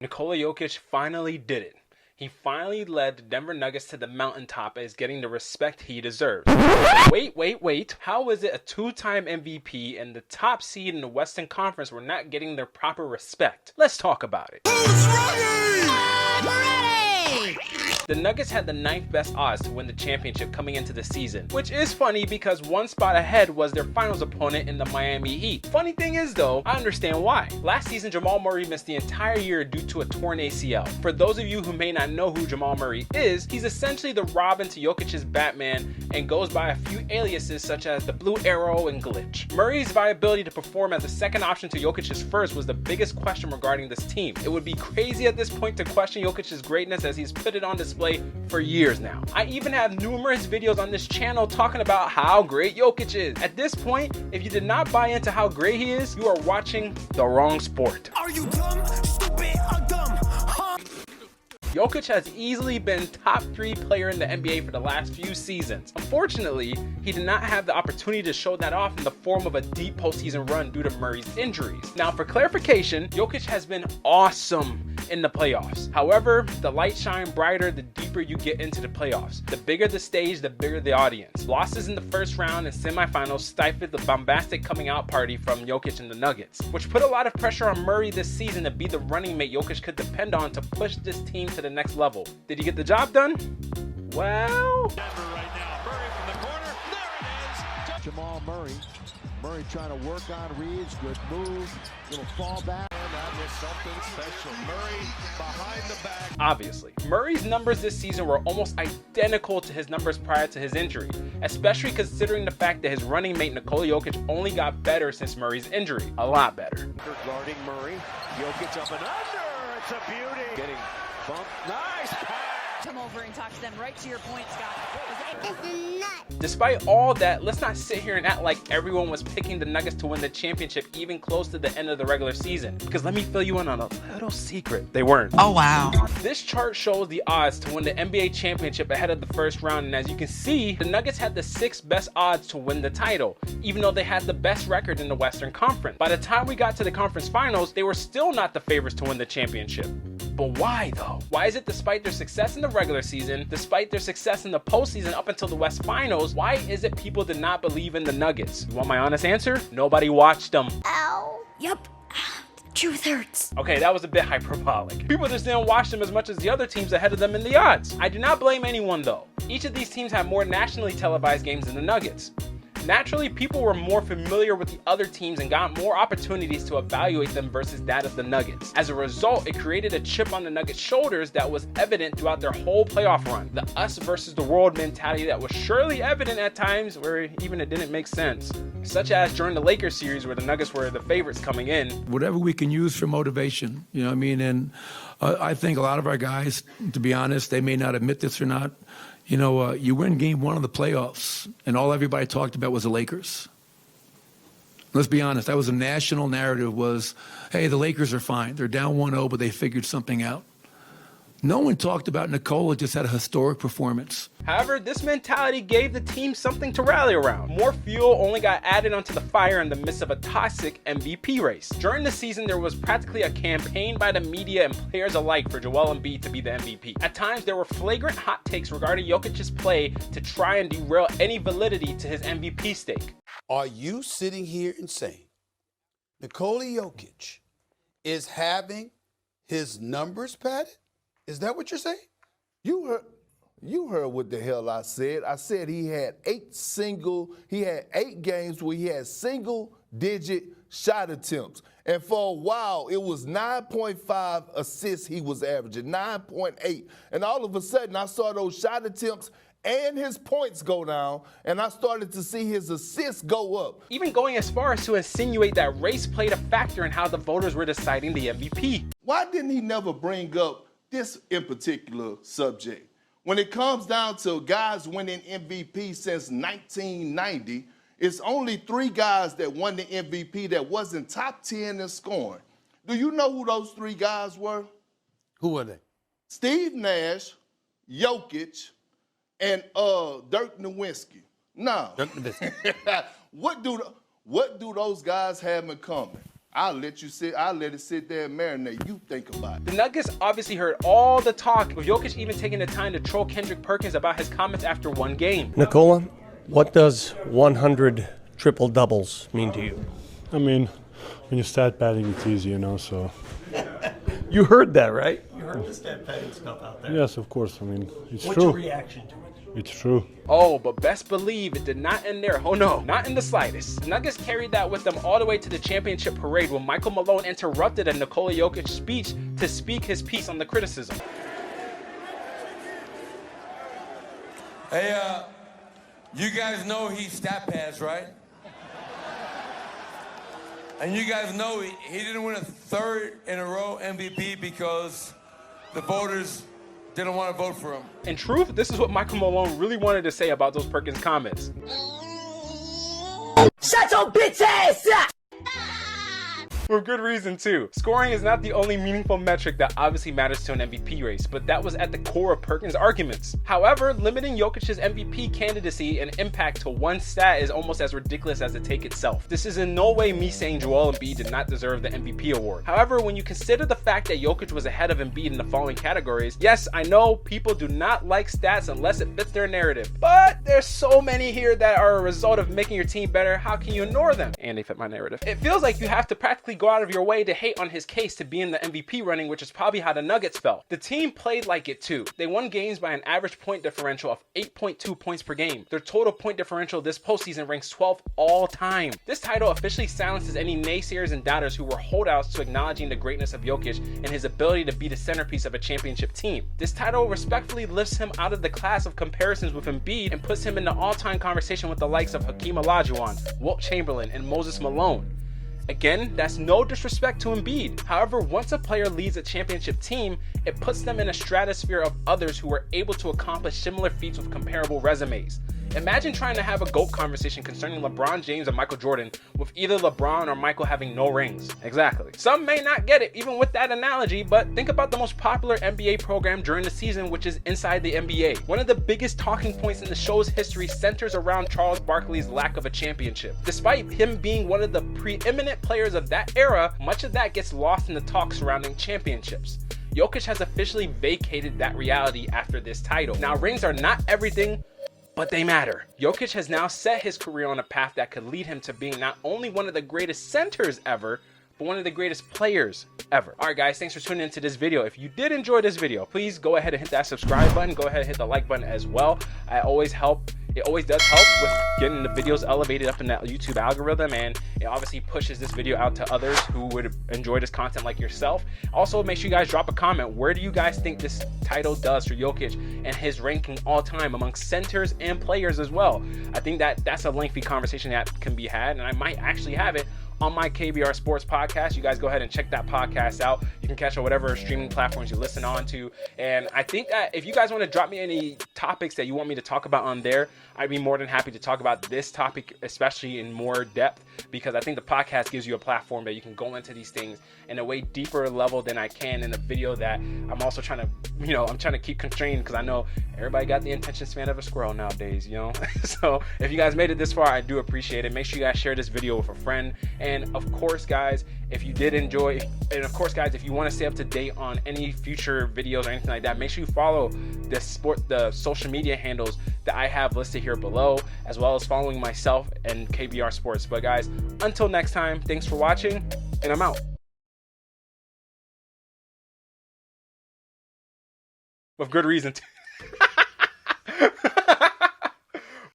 Nikola Jokic finally did it. He finally led the Denver Nuggets to the mountaintop as getting the respect he deserves. Wait. How is it a two-time MVP and the top seed in the Western Conference were not getting their proper respect? Let's talk about it. Who's ready? I'm ready! The Nuggets had the 9th best odds to win the championship coming into the season, which is funny because one spot ahead was their finals opponent in the Miami Heat. Funny thing is though, I understand why. Last season, Jamal Murray missed the entire year due to a torn ACL. For those of you who may not know who Jamal Murray is, he's essentially the Robin to Jokic's Batman and goes by a few aliases such as the Blue Arrow and Glitch. Murray's viability to perform as a second option to Jokic's first was the biggest question regarding this team. It would be crazy at this point to question Jokic's greatness as he's put it on display for years now. I even have numerous videos on this channel talking about how great Jokic is. At this point, if you did not buy into how great he is, you are watching the wrong sport. Are you dumb, stupid, or dumb? Huh? Jokic has easily been top 3 player in the NBA for the last few seasons. Unfortunately, he did not have the opportunity to show that off in the form of a deep postseason run due to Murray's injuries. Now, for clarification, Jokic has been awesome in the playoffs. However, the lights shine brighter the deeper you get into the playoffs. The bigger the stage, the bigger the audience. Losses in the first round and semifinals stifled the bombastic coming out party from Jokic and the Nuggets, which put a lot of pressure on Murray this season to be the running mate Jokic could depend on to push this team to the next level. Did he get the job done? Well, Denver right now. Murray from the corner. There it is. Jamal Murray. Murray trying to work on Reeves. Good move. Little fall back. And that was something special. Murray behind the back. obviously. Murray's numbers this season were almost identical to his numbers prior to his injury, especially considering the fact that his running mate Nikola Jokic only got better since Murray's injury. A lot better. Guarding Murray. Jokic up and under. It's a beauty. Getting bumped. Nice pass. Come over and talk to them right to your point, Scott. Despite all that, let's not sit here and act like everyone was picking the Nuggets to win the championship even close to the end of the regular season. Because let me fill you in on a little secret. They weren't. Oh, wow. This chart shows the odds to win the NBA championship ahead of the first round, and as you can see, the Nuggets had the 6th best odds to win the title, even though they had the best record in the Western Conference. By the time we got to the conference finals, they were still not the favorites to win the championship. But why though? Why is it despite their success in the regular season, despite their success in the postseason up until the West Finals, why is it people did not believe in the Nuggets? You want my honest answer? Nobody watched them. Ow. Yup. Truth hurts. Okay, that was a bit hyperbolic. People just didn't watch them as much as the other teams ahead of them in the odds. I do not blame anyone though. Each of these teams had more nationally televised games than the Nuggets. Naturally, people were more familiar with the other teams and got more opportunities to evaluate them versus that of the Nuggets. As a result, it created a chip on the Nuggets' shoulders that was evident throughout their whole playoff run. The us versus the world mentality that was surely evident at times where even it didn't make sense. Such as during the Lakers series where the Nuggets were the favorites coming in. Whatever we can use for motivation, you know what I mean? And I think a lot of our guys, to be honest, they may not admit this or not, you know, you win game 1 of the playoffs, and all everybody talked about was the Lakers. Let's be honest, that was a national narrative was, hey, the Lakers are fine. They're down 1-0, but they figured something out. No one talked about Nikola just had a historic performance. However, this mentality gave the team something to rally around. More fuel only got added onto the fire in the midst of a toxic MVP race. During the season, there was practically a campaign by the media and players alike for Joel Embiid to be the MVP. At times, there were flagrant hot takes regarding Jokic's play to try and derail any validity to his MVP stake. Are you sitting here and saying Nikola Jokic is having his numbers padded? Is that what you're saying? You heard what the hell I said. I said he had 8 games where he had single-digit shot attempts. And for a while, it was 9.5 assists he was averaging, 9.8. And all of a sudden, I saw those shot attempts and his points go down, and I started to see his assists go up. Even going as far as to insinuate that race played a factor in how the voters were deciding the MVP. Why didn't he never bring up this in particular subject? When it comes down to guys winning MVP since 1990, it's only 3 guys that won the MVP that wasn't top 10 in scoring. Do you know who those 3 guys were? Who are they? Steve Nash, Jokic, and Dirk Nowitzki. Now, what do those guys have in common? I'll let it sit there and marinate. You think about it. The Nuggets obviously heard all the talk, with Jokic even taking the time to troll Kendrick Perkins about his comments after one game. Nikola, what does 100 triple doubles mean to you? I mean, when you stat padding, it's easy, so. You heard that, right? You heard the stat padding stuff out there. Yes, of course. I mean, it's What's true. your reaction to it? It's true. Oh, but best believe it did not end there. Oh no, not in the slightest. Nuggets carried that with them all the way to the championship parade when Michael Malone interrupted a Nikola Jokic speech to speak his piece on the criticism. Hey, you guys know he stat pads, right? And you guys know he didn't win a third in a row MVP because the voters didn't want to vote for him. In truth, this is what Michael Malone really wanted to say about those Perkins comments. Shut your bitch ass up! For good reason too. Scoring is not the only meaningful metric that obviously matters to an MVP race, but that was at the core of Perkins' arguments. However, limiting Jokic's MVP candidacy and impact to one stat is almost as ridiculous as the take itself. This is in no way me saying Joel Embiid did not deserve the MVP award. However, when you consider the fact that Jokic was ahead of Embiid in the following categories, yes, I know people do not like stats unless it fits their narrative, but there's so many here that are a result of making your team better. How can you ignore them? And they fit my narrative. It feels like you have to practically go out of your way to hate on his case to be in the MVP running, which is probably how the Nuggets felt. The team played like it too. They won games by an average point differential of 8.2 points per game. Their total point differential this postseason ranks 12th all time. This title officially silences any naysayers and doubters who were holdouts to acknowledging the greatness of Jokic and his ability to be the centerpiece of a championship team. This title respectfully lifts him out of the class of comparisons with Embiid and puts him in the all-time conversation with the likes of Hakeem Olajuwon, Wilt Chamberlain, and Moses Malone. Again, that's no disrespect to Embiid. However, once a player leads a championship team, it puts them in a stratosphere of others who were able to accomplish similar feats with comparable resumes. Imagine trying to have a GOAT conversation concerning LeBron James and Michael Jordan with either LeBron or Michael having no rings. Exactly. Some may not get it even with that analogy, but think about the most popular NBA program during the season, which is Inside the NBA. One of the biggest talking points in the show's history centers around Charles Barkley's lack of a championship. Despite him being one of the preeminent players of that era, much of that gets lost in the talk surrounding championships. Jokic has officially vacated that reality after this title. Now, rings are not everything, but they matter. Jokic has now set his career on a path that could lead him to being not only one of the greatest centers ever, but one of the greatest players ever. Alright guys, thanks for tuning into this video. If you did enjoy this video, please go ahead and hit that subscribe button. Go ahead and hit the like button as well. It always does help with getting the videos elevated up in that YouTube algorithm, and it obviously pushes this video out to others who would enjoy this content like yourself. Also, make sure you guys drop a comment. Where do you guys think this title does for Jokic and his ranking all time amongst centers and players as well? I think that's a lengthy conversation that can be had, and I might actually have it on my KBR Sports podcast. You guys go ahead and check that podcast out. You can catch it on whatever streaming platforms you listen on to. And I think that if you guys want to drop me any topics that you want me to talk about on there, I'd be more than happy to talk about this topic, especially in more depth, because I think the podcast gives you a platform that you can go into these things in a way deeper level than I can in a video that I'm also trying to, I'm trying to keep constrained, because I know everybody got the attention span of a squirrel nowadays, So if you guys made it this far, I do appreciate it. Make sure you guys share this video with a friend. And of course, guys, if you did enjoy, and of course, guys, if you want to stay up to date on any future videos or anything like that, make sure you follow the social media handles that I have listed here below, as well as following myself and KBR Sports. But guys, until next time, thanks for watching, and I'm out. With good reason too.